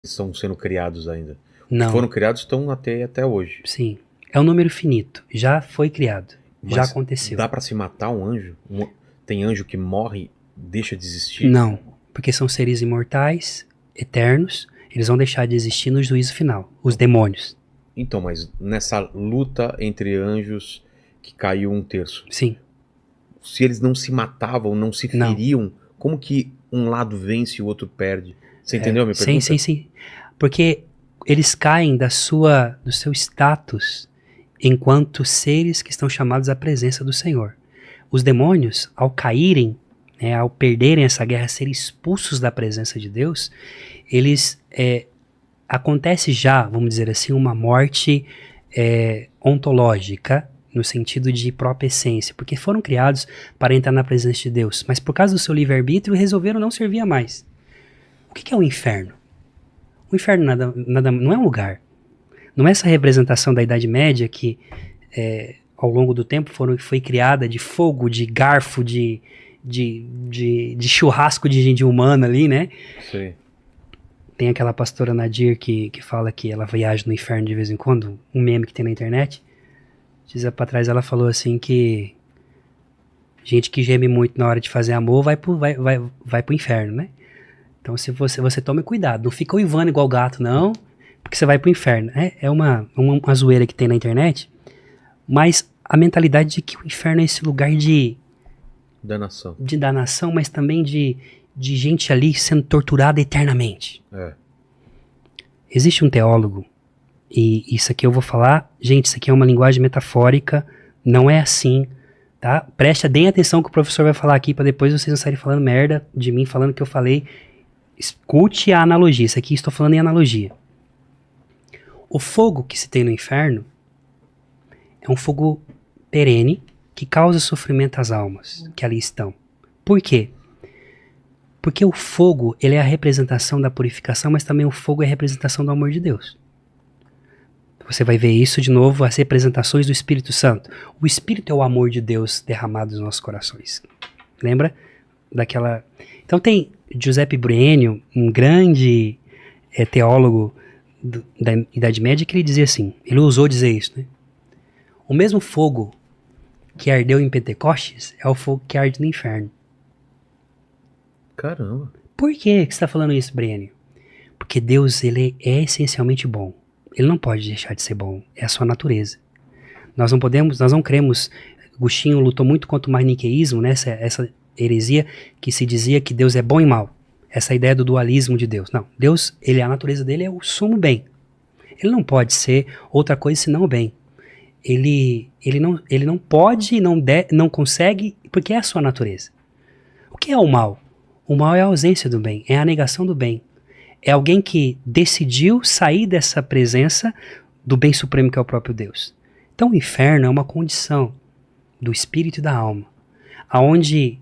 estão sendo criados ainda? Não. Foram criados, estão até hoje. Sim. É um número finito. Já foi criado. Mas já aconteceu. Dá pra se matar um anjo? Tem anjo que morre, deixa de existir? Não. Porque são seres imortais, eternos. Eles vão deixar de existir no juízo final. Os demônios. Então, mas nessa luta entre anjos que caiu um terço. Sim. Se eles não se matavam, não se feriam, como que um lado vence e o outro perde? Você entendeu a minha pergunta? Sim. Porque eles caem do seu status enquanto seres que estão chamados à presença do Senhor. Os demônios, ao caírem, ao perderem essa guerra, serem expulsos da presença de Deus, eles acontece já, vamos dizer assim, uma morte ontológica, no sentido de própria essência, porque foram criados para entrar na presença de Deus, mas por causa do seu livre-arbítrio resolveram não servir a mais. O que é o inferno? O inferno não é um lugar. Não é essa representação da Idade Média que ao longo do tempo foi criada de fogo, de garfo, de churrasco de gente humana ali, né? Sim. Tem aquela pastora Nadir que fala que ela viaja no inferno de vez em quando, um meme que tem na internet. Dias pra trás ela falou assim que gente que geme muito na hora de fazer amor vai pro inferno, né? Então se você tome cuidado, não fica uivando igual gato não, porque você vai pro inferno. É uma zoeira que tem na internet, mas a mentalidade de que o inferno é esse lugar de danação, mas também de gente ali sendo torturada eternamente. Existe um teólogo, e isso aqui eu vou falar, gente, isso aqui é uma linguagem metafórica, não é assim, tá? Deem atenção que o professor vai falar aqui, para depois vocês não saírem falando merda de mim, falando que eu falei. Escute a analogia, isso aqui estou falando em analogia. O fogo que se tem no inferno é um fogo perene que causa sofrimento às almas que ali estão. Por quê? Porque o fogo, ele é a representação da purificação, mas também o fogo é a representação do amor de Deus. Você vai ver isso de novo, as representações do Espírito Santo. O Espírito é o amor de Deus derramado nos nossos corações. Lembra daquela... Então tem Giuseppe Bruenio, um grande teólogo da Idade Média, que ele dizia assim, ele ousou dizer isso, né? O mesmo fogo que ardeu em Pentecostes é o fogo que arde no inferno. Caramba. Por que você está falando isso, Bruenio? Porque Deus, ele é essencialmente bom. Ele não pode deixar de ser bom. É a sua natureza. Nós não cremos. Agostinho lutou muito contra o maniqueísmo, né? Essa heresia que se dizia que Deus é bom e mal. Essa ideia do dualismo de Deus. Não. Deus, a natureza dele é o sumo bem. Ele não pode ser outra coisa senão o bem. Ele não pode, não consegue, porque é a sua natureza. O que é o mal? O mal é a ausência do bem. É a negação do bem. É alguém que decidiu sair dessa presença do bem supremo que é o próprio Deus. Então o inferno é uma condição do espírito e da alma, aonde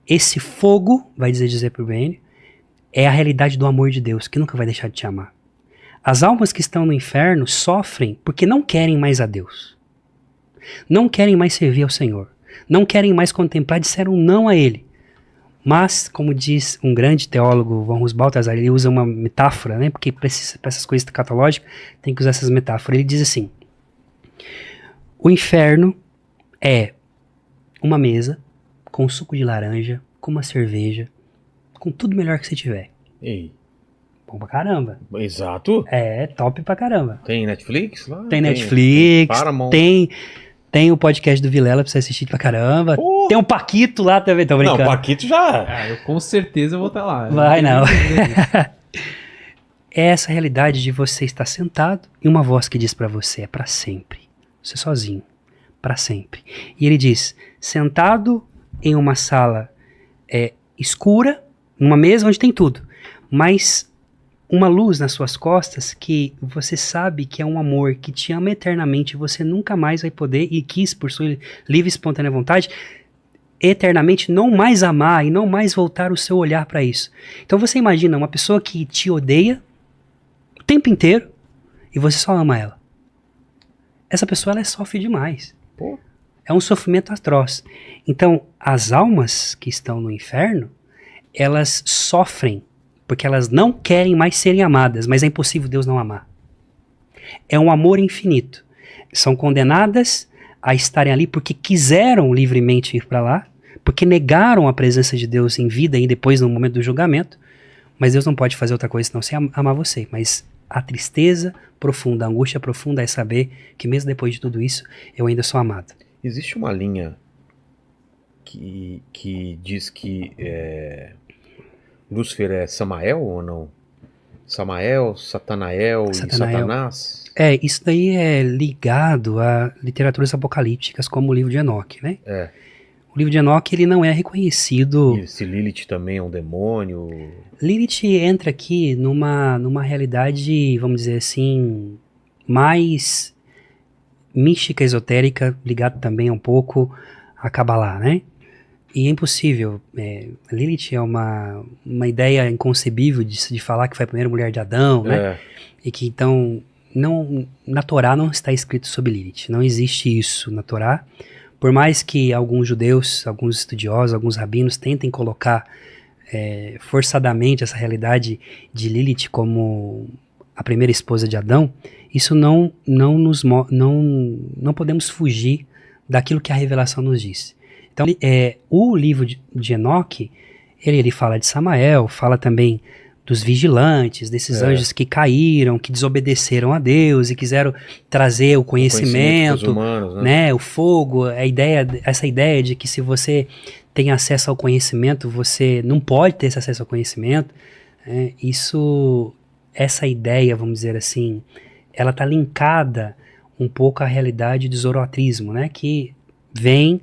esse fogo, vai dizer para o bem, é a realidade do amor de Deus, que nunca vai deixar de te amar. As almas que estão no inferno sofrem porque não querem mais a Deus. Não querem mais servir ao Senhor. Não querem mais contemplar, disseram não a Ele. Mas, como diz um grande teólogo, von Balthasar, ele usa uma metáfora, né? Porque para essas coisas catológicas tem que usar essas metáforas. Ele diz assim: o inferno é uma mesa com suco de laranja, com uma cerveja, com tudo melhor que você tiver. Ei. Bom pra caramba. Exato. É, top pra caramba. Tem Netflix lá? Tem Netflix, tem Paramount. Tem o podcast do Vilela pra você assistir pra caramba. Porra. Tem o Paquito lá também, tô brincando. Não, o Paquito já... eu com certeza vou estar lá. Vai não. É essa realidade de você estar sentado e uma voz que diz pra você, é pra sempre. Você sozinho, pra sempre. E ele diz, sentado em uma sala escura, numa mesa onde tem tudo, mas uma luz nas suas costas que você sabe que é um amor que te ama eternamente, você nunca mais vai poder, e quis por sua livre e espontânea vontade, eternamente não mais amar e não mais voltar o seu olhar para isso. Então você imagina uma pessoa que te odeia o tempo inteiro e você só ama ela. Essa pessoa, ela sofre demais. Pô. É um sofrimento atroz. Então as almas que estão no inferno, elas sofrem porque elas não querem mais serem amadas, mas é impossível Deus não amar. É um amor infinito. São condenadas a estarem ali porque quiseram livremente ir para lá, porque negaram a presença de Deus em vida e depois no momento do julgamento, mas Deus não pode fazer outra coisa senão se amar você. Mas a tristeza profunda, a angústia profunda é saber que mesmo depois de tudo isso, eu ainda sou amado. Existe uma linha que diz que Lúcifer é Samael ou não? Samael, Satanael e Satanás? Isso daí é ligado a literaturas apocalípticas como o livro de Enoque, né? O livro de Enoque, ele não é reconhecido... E se Lilith também é um demônio? Lilith entra aqui numa realidade, vamos dizer assim, mais mística, esotérica, ligado também um pouco a Kabbalah, né? E é impossível. Lilith é uma ideia inconcebível de falar que foi a primeira mulher de Adão, né? E que então, na Torá não está escrito sobre Lilith. Não existe isso na Torá. Por mais que alguns judeus, alguns estudiosos, alguns rabinos tentem colocar forçadamente essa realidade de Lilith como a primeira esposa de Adão, isso não podemos fugir daquilo que a revelação nos diz. Então, o livro de Enoque, ele fala de Samael, fala também dos vigilantes, desses anjos que caíram, que desobedeceram a Deus e quiseram trazer o conhecimento humanos, né? O fogo, essa ideia de que se você tem acesso ao conhecimento, você não pode ter esse acesso ao conhecimento. Essa ideia, vamos dizer assim, ela está linkada um pouco à realidade do zoroatrismo, né? Que vem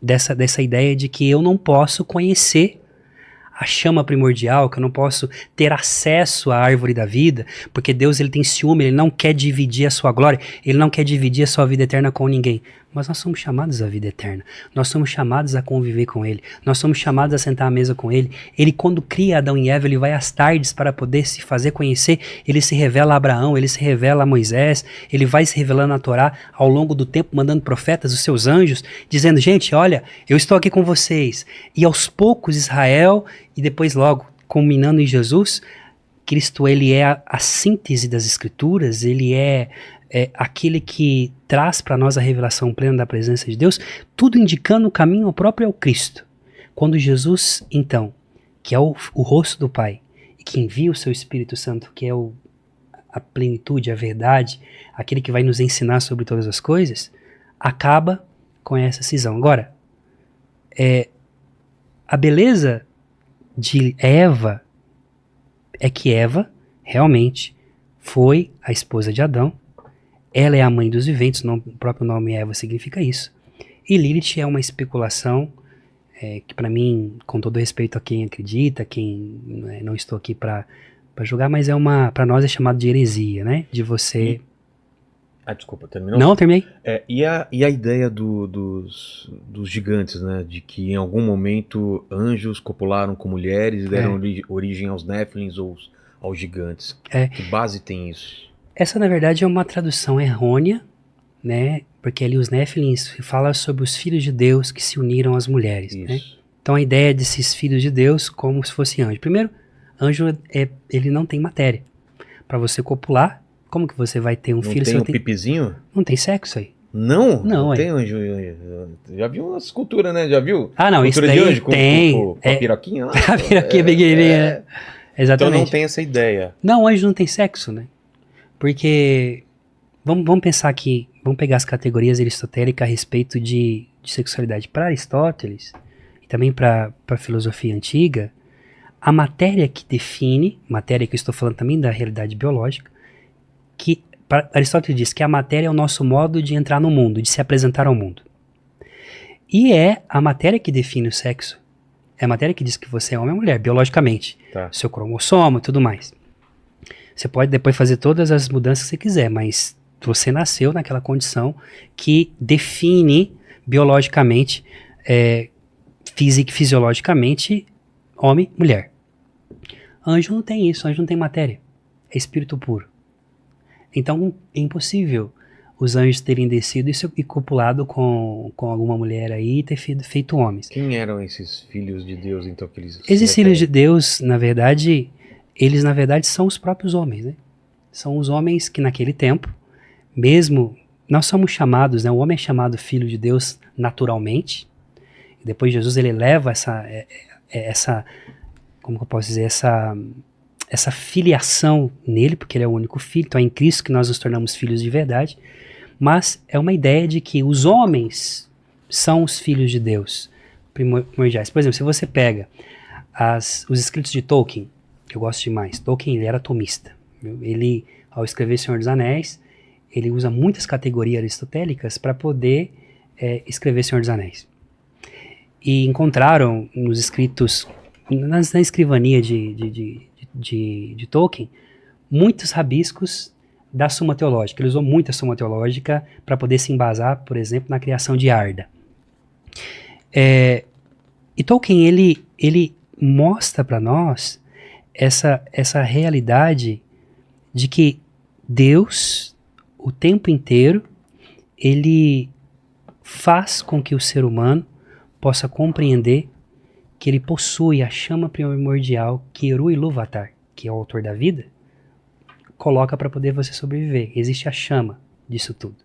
dessa ideia de que eu não posso conhecer a chama primordial, que eu não posso ter acesso à árvore da vida, porque Deus ele tem ciúme, ele não quer dividir a sua glória, ele não quer dividir a sua vida eterna com ninguém. Mas nós somos chamados à vida eterna, nós somos chamados a conviver com ele, nós somos chamados a sentar à mesa com ele. Ele, quando cria Adão e Eva, ele vai às tardes para poder se fazer conhecer, ele se revela a Abraão, ele se revela a Moisés, ele vai se revelando na Torá ao longo do tempo, mandando profetas, os seus anjos, dizendo, gente, olha, eu estou aqui com vocês. E aos poucos Israel, e depois logo, culminando em Jesus, Cristo ele é a síntese das Escrituras, ele é aquele que traz para nós a revelação plena da presença de Deus, tudo indicando o caminho ao próprio Cristo. Quando Jesus, então, que é o rosto do Pai, e que envia o seu Espírito Santo, que é a plenitude, a verdade, aquele que vai nos ensinar sobre todas as coisas, acaba com essa cisão. Agora, a beleza de Eva é que Eva realmente foi a esposa de Adão. Ela é a mãe dos viventes, o próprio nome Eva significa isso. E Lilith é uma especulação que para mim, com todo respeito a quem acredita, quem não estou aqui para julgar, mas para nós é chamado de heresia, né? De você... desculpa, terminou? Não, terminei. E a ideia dos gigantes, né? De que em algum momento anjos copularam com mulheres e deram origem aos Néfilins ou aos gigantes. Que base tem isso? Essa, na verdade, é uma tradução errônea, né? Porque ali os Néfilins fala sobre os filhos de Deus que se uniram às mulheres, né? Então a ideia desses filhos de Deus como se fosse anjo. Primeiro, anjo ele não tem matéria. Para você copular, como que você vai ter um filho? Não tem pipizinho? Não tem sexo aí. Não? Não tem anjo. Já viu uma escultura, né? Já viu? Não, isso daí de anjo tem. Com a piroquinha lá? A piroquinha pequenininha. Exatamente. Então não tem essa ideia. Não, anjo não tem sexo, né? Porque, vamos pensar aqui, vamos pegar as categorias aristotéricas a respeito de sexualidade. Para Aristóteles, e também para a filosofia antiga, a matéria que define, matéria que eu estou falando também da realidade biológica, que Aristóteles diz que a matéria é o nosso modo de entrar no mundo, de se apresentar ao mundo. E é a matéria que define o sexo. É a matéria que diz que você é homem ou mulher, biologicamente. Seu cromossomo e tudo mais. Você pode depois fazer todas as mudanças que você quiser, mas você nasceu naquela condição que define biologicamente, fisiologicamente, homem, mulher. Anjo não tem isso, anjo não tem matéria. É espírito puro. Então é impossível os anjos terem descido e copulado com alguma mulher aí e ter feito homens. Quem eram esses filhos de Deus, então? Esses filhos de Deus, na verdade, eles na verdade são os próprios homens, né? São os homens que naquele tempo, mesmo, nós somos chamados, né? O homem é chamado filho de Deus naturalmente, e depois Jesus ele leva essa como que eu posso dizer, essa filiação nele, porque ele é o único filho, então é em Cristo que nós nos tornamos filhos de verdade, mas é uma ideia de que os homens são os filhos de Deus primordiais. Por exemplo, se você pega os escritos de Tolkien, que eu gosto demais, Tolkien ele era tomista, viu? Ele, ao escrever Senhor dos Anéis, ele usa muitas categorias aristotélicas para poder escrever Senhor dos Anéis. E encontraram nos escritos, na escrivania de Tolkien, muitos rabiscos da Suma Teológica. Ele usou muito a Suma Teológica para poder se embasar, por exemplo, na criação de Arda. E Tolkien, ele mostra para nós essa realidade de que Deus, o tempo inteiro, ele faz com que o ser humano possa compreender que ele possui a chama primordial que Eru Ilúvatar, que é o autor da vida, coloca para poder você sobreviver. Existe a chama disso tudo.